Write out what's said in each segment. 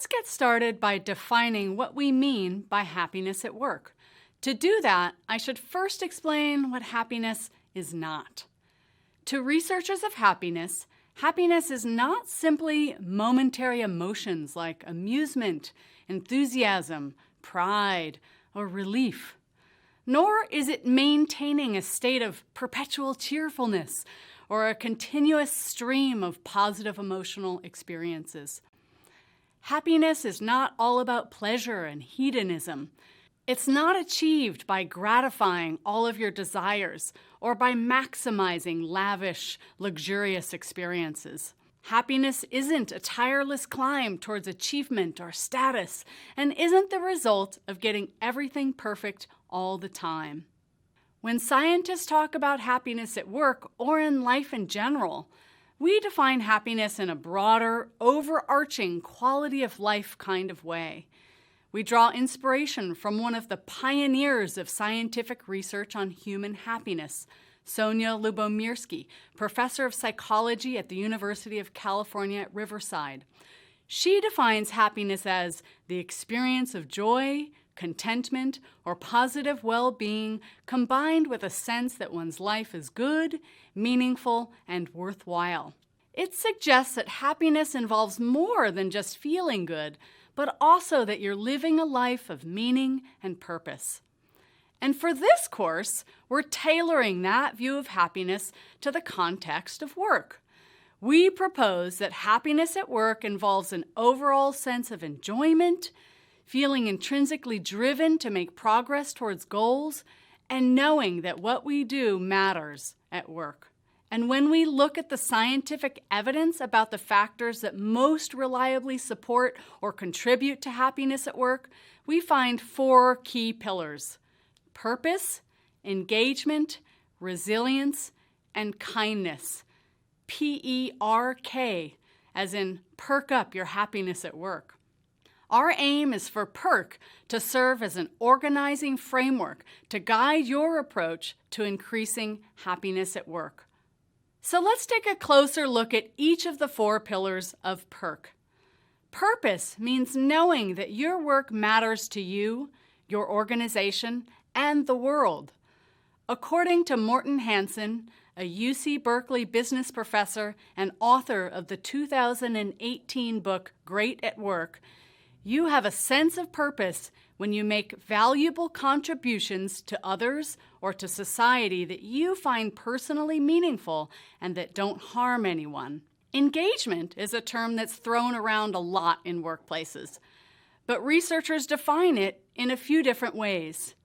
let's get started by defining what we mean by happiness at work. To do that, I should first explain what happiness is not. To researchers of happiness, happiness is not simply momentary emotions like amusement, enthusiasm, pride, or relief. Nor is it maintaining a state of perpetual cheerfulness or a continuous stream of positive emotional experiences. Happiness is not all about pleasure and hedonism. It's not achieved by gratifying all of your desires or by maximizing lavish, luxurious experiences. Happiness isn't a tireless climb towards achievement or status and isn't the result of getting everything perfect all the time. When scientists talk about happiness at work or in life in general, we define happiness in a broader, overarching quality of life kind of way. We draw inspiration from one of the pioneers of scientific research on human happiness, Sonia Lubomirsky, professor of psychology at the University of California at Riverside. She defines happiness as the experience of joy, contentment, or positive well-being combined with a sense that one's life is good, meaningful, and worthwhile. It suggests that happiness involves more than just feeling good, but also that you're living a life of meaning and purpose. And for this course, we're tailoring that view of happiness to the context of work. We propose that happiness at work involves an overall sense of enjoyment, feeling intrinsically driven to make progress towards goals, and knowing that what we do matters at work. And when we look at the scientific evidence about the factors that most reliably support or contribute to happiness at work, we find 4 key pillars: purpose, engagement, resilience, and kindness. PERK, as in perk up your happiness at work. Our aim is for PERK to serve as an organizing framework to guide your approach to increasing happiness at work. So let's take a closer look at each of the 4 pillars of PERK. Purpose means knowing that your work matters to you, your organization, and the world. According to Morten Hansen, a UC Berkeley business professor and author of the 2018 book Great at Work, you have a sense of purpose when you make valuable contributions to others or to society that you find personally meaningful and that don't harm anyone. Engagement is a term that's thrown around a lot in workplaces, but researchers define it in a few different ways.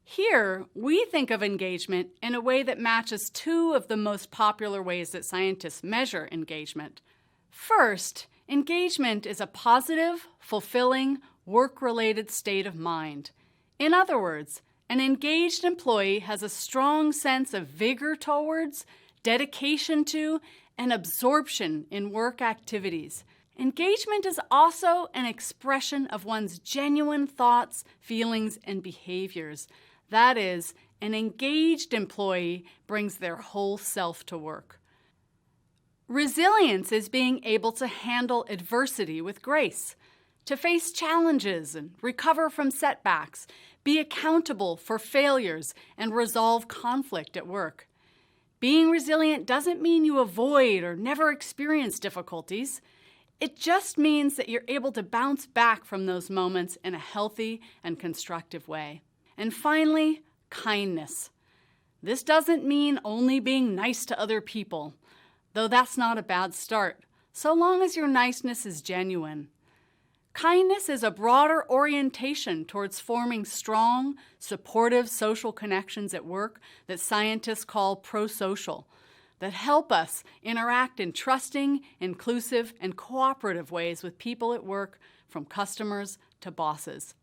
Here, we think of engagement in a way that matches 2 of the most popular ways that scientists measure engagement. First, engagement is a positive, fulfilling, work-related state of mind. In other words, an engaged employee has a strong sense of vigor towards, dedication to, and absorption in work activities. Engagement is also an expression of one's genuine thoughts, feelings, and behaviors. That is, an engaged employee brings their whole self to work. Resilience is being able to handle adversity with grace, to face challenges and recover from setbacks, be accountable for failures, and resolve conflict at work. Being resilient doesn't mean you avoid or never experience difficulties. It just means that you're able to bounce back from those moments in a healthy and constructive way. And finally, kindness. This doesn't mean only being nice to other people, though that's not a bad start, so long as your niceness is genuine. Kindness is a broader orientation towards forming strong, supportive social connections at work that scientists call prosocial, that help us interact in trusting, inclusive, and cooperative ways with people at work, from customers to bosses.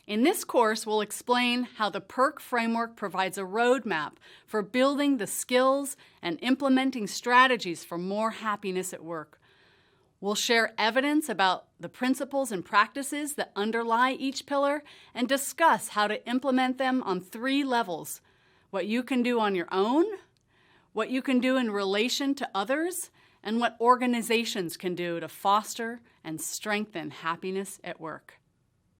In this course, we'll explain how the PERK framework provides a roadmap for building the skills and implementing strategies for more happiness at work. We'll share evidence about the principles and practices that underlie each pillar and discuss how to implement them on 3 levels: what you can do on your own, what you can do in relation to others, and what organizations can do to foster and strengthen happiness at work.